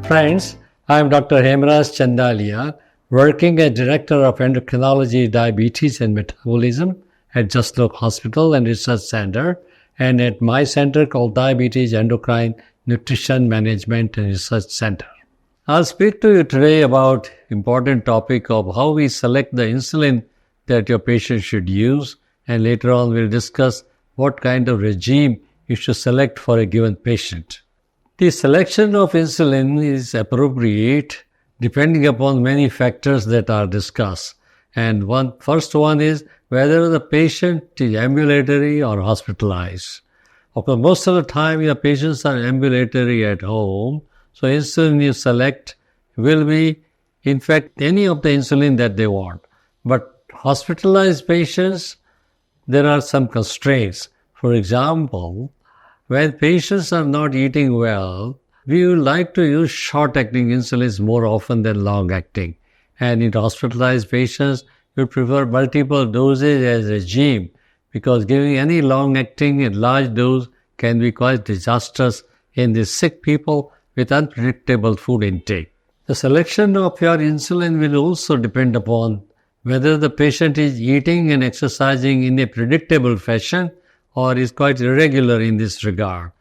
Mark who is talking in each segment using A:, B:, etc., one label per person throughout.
A: Friends, I am Dr. Hemraj Chandalia, working as Director of Endocrinology, Diabetes and Metabolism at Just Look Hospital and Research Center, and at my center called Diabetes Endocrine Nutrition Management and Research Center. I'll speak to you today about important topic of how we select the insulin that your patient should use, and later on we'll discuss what kind of regime you should select for a given patient. The selection of insulin is appropriate depending upon many factors that are discussed. And first one is whether the patient is ambulatory or hospitalized. Of course, most of the time your patients are ambulatory at home, so insulin you select will be, in fact, any of the insulin that they want. But hospitalized patients, there are some constraints. For example, when patients are not eating well, we would like to use short-acting insulins more often than long-acting. And in hospitalized patients, we prefer multiple doses as a regime because giving any long-acting in large dose can be quite disastrous in the sick people with unpredictable food intake. The selection of your insulin will also depend upon whether the patient is eating and exercising in a predictable fashion or is quite irregular in this regard.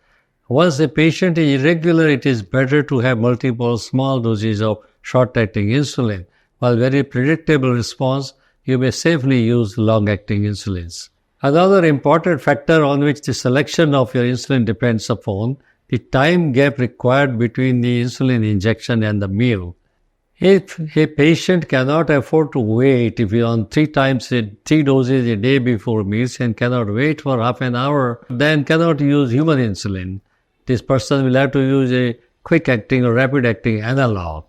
A: Once a patient is irregular, it is better to have multiple small doses of short-acting insulin. While very predictable response, you may safely use long-acting insulins. Another important factor on which the selection of your insulin depends upon the time gap required between the insulin injection and the meal. If a patient cannot afford to wait, if you're on three doses a day before meals and cannot wait for half an hour, then cannot use human insulin. This person will have to use a quick-acting or rapid-acting analog,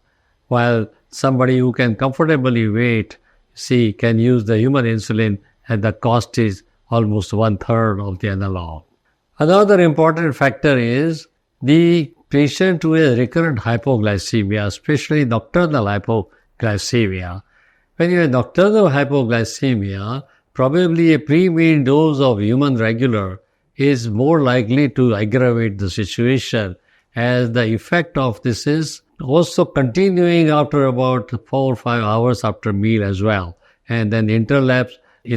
A: while somebody who can comfortably wait, can use the human insulin, and the cost is almost 1/3 of the analog. Another important factor is the patient who has recurrent hypoglycemia, especially nocturnal hypoglycemia. When you have nocturnal hypoglycemia, probably a pre-meal dose of human regular is more likely to aggravate the situation, as the effect of this is also continuing after about 4 or 5 hours after meal as well. And then it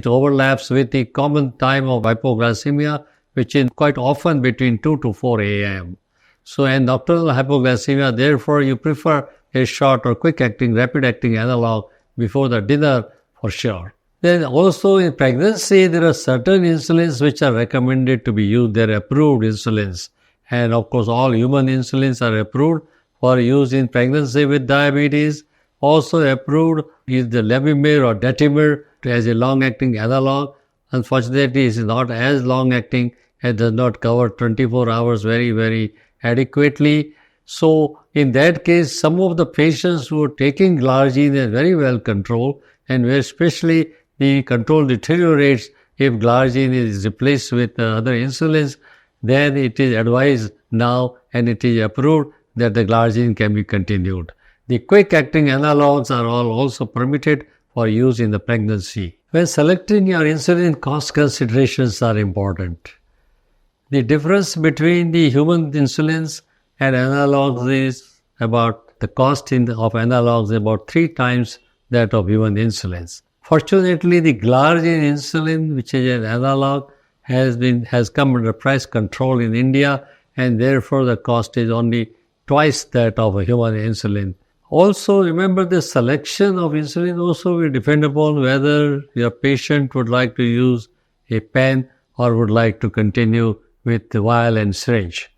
A: overlaps with the common time of hypoglycemia, which is quite often between 2 to 4 a.m. So in nocturnal hypoglycemia, therefore, you prefer a short or quick-acting, rapid-acting analog before the dinner for sure. Then also in pregnancy, there are certain insulins which are recommended to be used. They're approved insulins. And of course, all human insulins are approved for use in pregnancy with diabetes. Also approved is the Levemir or Detimir as a long-acting analog. Unfortunately, it is not as long-acting and does not cover 24 hours very adequately. So in that case, some of the patients who are taking glargine are very well controlled, and where especially the control deteriorates if glargine is replaced with other insulins, then it is advised now and it is approved that the glargine can be continued. The quick-acting analogs are all also permitted for use in the pregnancy. When selecting your insulin, cost considerations are important. The difference between the human insulins and analogs is about the cost of analogs about 3 times that of human insulins. Fortunately, the glargine insulin, which is an analog, has come under price control in India, and therefore the cost is only twice that of a human insulin. Also, remember the selection of insulin also will depend upon whether your patient would like to use a pen or would like to continue with the vial and syringe.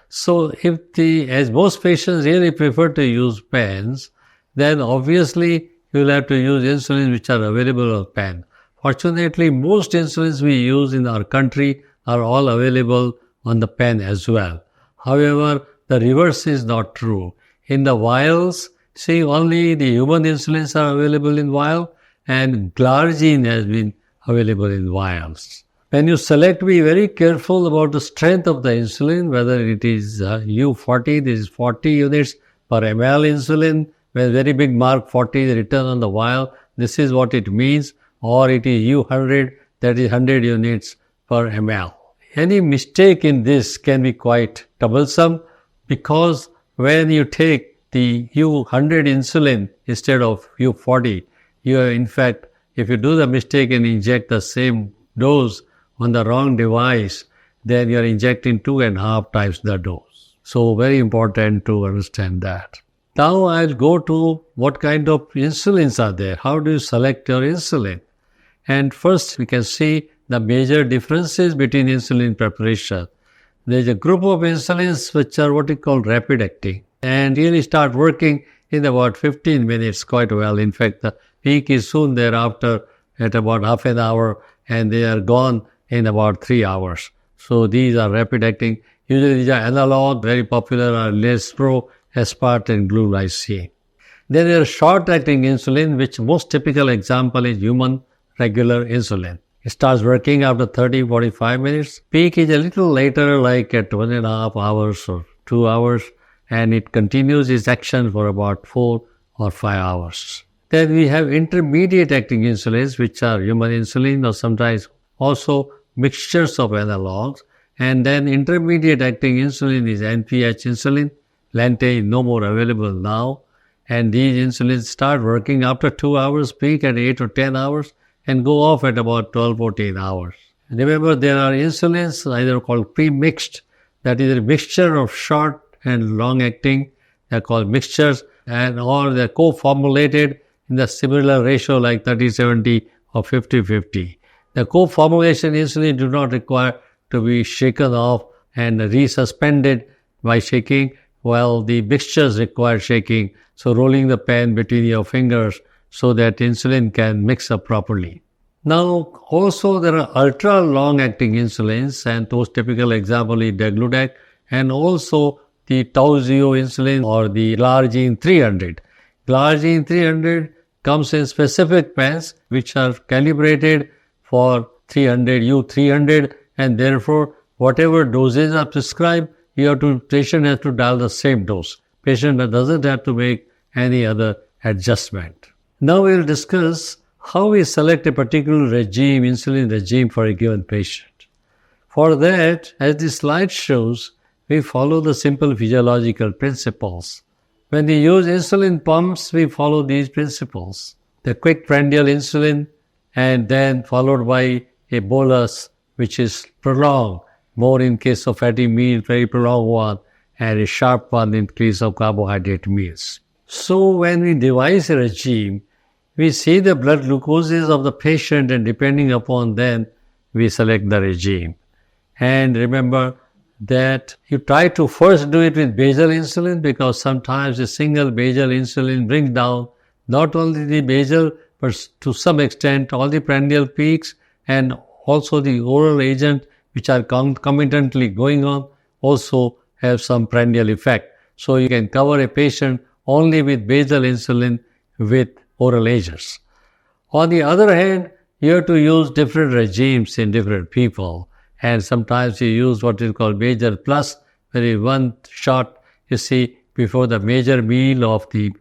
A: So as most patients really prefer to use pens, then obviously you will have to use insulin which are available on pen. Fortunately, most insulins we use in our country are all available on the pen as well. However, the reverse is not true. In the vials, only the human insulins are available in vial, and glargine has been available in vials. When you select, be very careful about the strength of the insulin, whether it is U40, this is 40 units per ml insulin, with very big mark 40 is written on the vial, this is what it means, or it is U100, that is 100 units per ml. Any mistake in this can be quite troublesome, because when you take the U100 insulin instead of U40, you are in fact, if you do the mistake and inject the same dose on the wrong device, then you are injecting 2.5 times the dose. So very important to understand that. Now I'll go to what kind of insulins are there. How do you select your insulin? And first we can see the major differences between insulin preparation. There's a group of insulins which are what we call rapid acting and really start working in about 15 minutes quite well. In fact, the peak is soon thereafter at about half an hour and they are gone in about 3 hours. So these are rapid acting. Usually these are analog, very popular are Lespro, Aspart and glulycine. Then there are short-acting insulin, which most typical example is human regular insulin. It starts working after 30-45 minutes. Peak is a little later, like at 1.5 hours or 2 hours, and it continues its action for about 4 or 5 hours. Then we have intermediate acting insulins, which are human insulin or sometimes also mixtures of analogs. And then intermediate acting insulin is NPH insulin. Lente is no more available now. And these insulins start working after 2 hours, peak at 8 or 10 hours, and go off at about 12-14 hours. Remember, there are insulins either called pre-mixed, that is a mixture of short and long-acting, they are called mixtures, and or they are co-formulated in the similar ratio like 30-70 or 50-50. The co-formulation insulin do not require to be shaken off and resuspended by shaking, while the mixtures require shaking, so rolling the pen between your fingers so that insulin can mix up properly. Now, also there are ultra long-acting insulins, and those typical example is degludec, and also the Tauzio insulin or the Glargine 300. Glargine 300 comes in specific pens which are calibrated for 300, U300, and therefore whatever doses are prescribed, patient has to dial the same dose. Patient doesn't have to make any other adjustment. Now we'll discuss how we select a particular regime, insulin regime for a given patient. For that, as the slide shows, we follow the simple physiological principles. When we use insulin pumps, we follow these principles. The quick prandial insulin and then followed by a bolus which is prolonged, more in case of fatty meal, very prolonged one, and a sharp one in case of carbohydrate meals. So when we devise a regime, we see the blood glucoses of the patient and depending upon them, we select the regime. And remember that you try to first do it with basal insulin because sometimes a single basal insulin brings down not only the basal but to some extent all the prandial peaks and also the oral agent which are concomitantly going on also have some prandial effect. So you can cover a patient only with basal insulin with oral agents. On the other hand, you have to use different regimes in different people. And sometimes you use what is called major plus, where is one shot, you see, before the major meal of the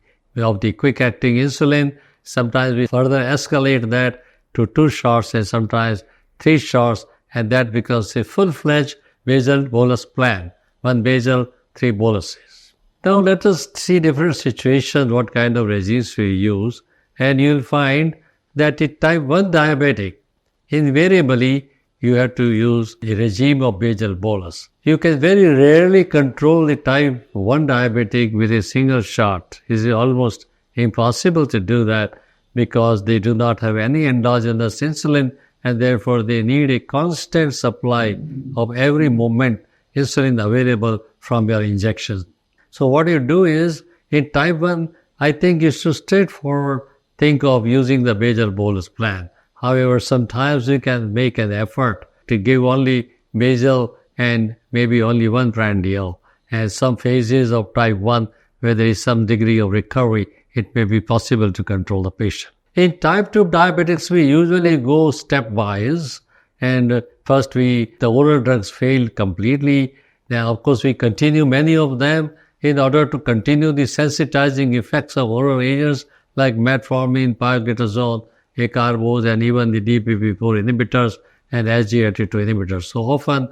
A: quick-acting insulin. Sometimes we further escalate that to 2 shots and sometimes 3 shots, and that becomes a full-fledged basal bolus plan. 1 basal, 3 boluses. Now let us see different situations, what kind of regimes we use, and you'll find that in type 1 diabetic, invariably you have to use a regime of basal bolus. You can very rarely control the type 1 diabetic with a single shot. It is almost impossible to do that because they do not have any endogenous insulin and therefore they need a constant supply of every moment insulin available from your injections. So what you do is, in type 1, I think you should straightforward think of using the basal bolus plan. However, sometimes you can make an effort to give only basal and maybe only 1 prandial. And some phases of type 1 where there is some degree of recovery, it may be possible to control the patient. In type 2 diabetics, we usually go stepwise. And first the oral drugs fail completely. Then of course we continue many of them in order to continue the sensitizing effects of oral agents like metformin, pioglitazone, acarbose, and even the DPP-4 inhibitors and SGLT2 inhibitors. So often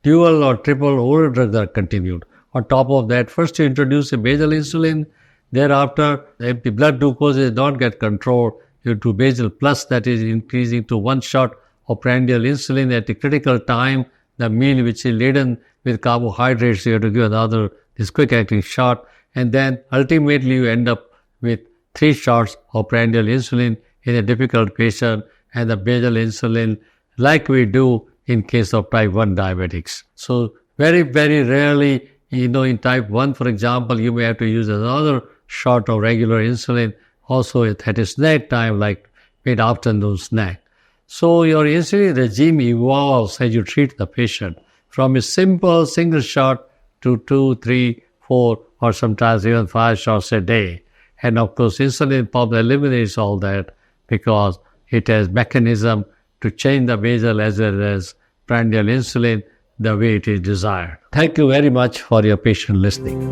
A: dual or triple oral drugs are continued. On top of that, first you introduce a basal insulin. Thereafter, if the blood glucose does not get controlled, you do basal plus, that is increasing to one shot of prandial insulin at a critical time. The meal which is laden with carbohydrates, you have to give another this quick-acting shot, and then ultimately you end up with 3 shots of prandial insulin in a difficult patient, and the basal insulin like we do in case of type 1 diabetics. So very, very rarely, in type 1, for example, you may have to use another shot of regular insulin also at a snack time, like mid-afternoon snack. So your insulin regime evolves as you treat the patient from a simple single shot to 2, 3, 4, or sometimes even 5 shots a day. And of course, insulin pump eliminates all that because it has mechanism to change the basal as well as prandial insulin the way it is desired. Thank you very much for your patient listening.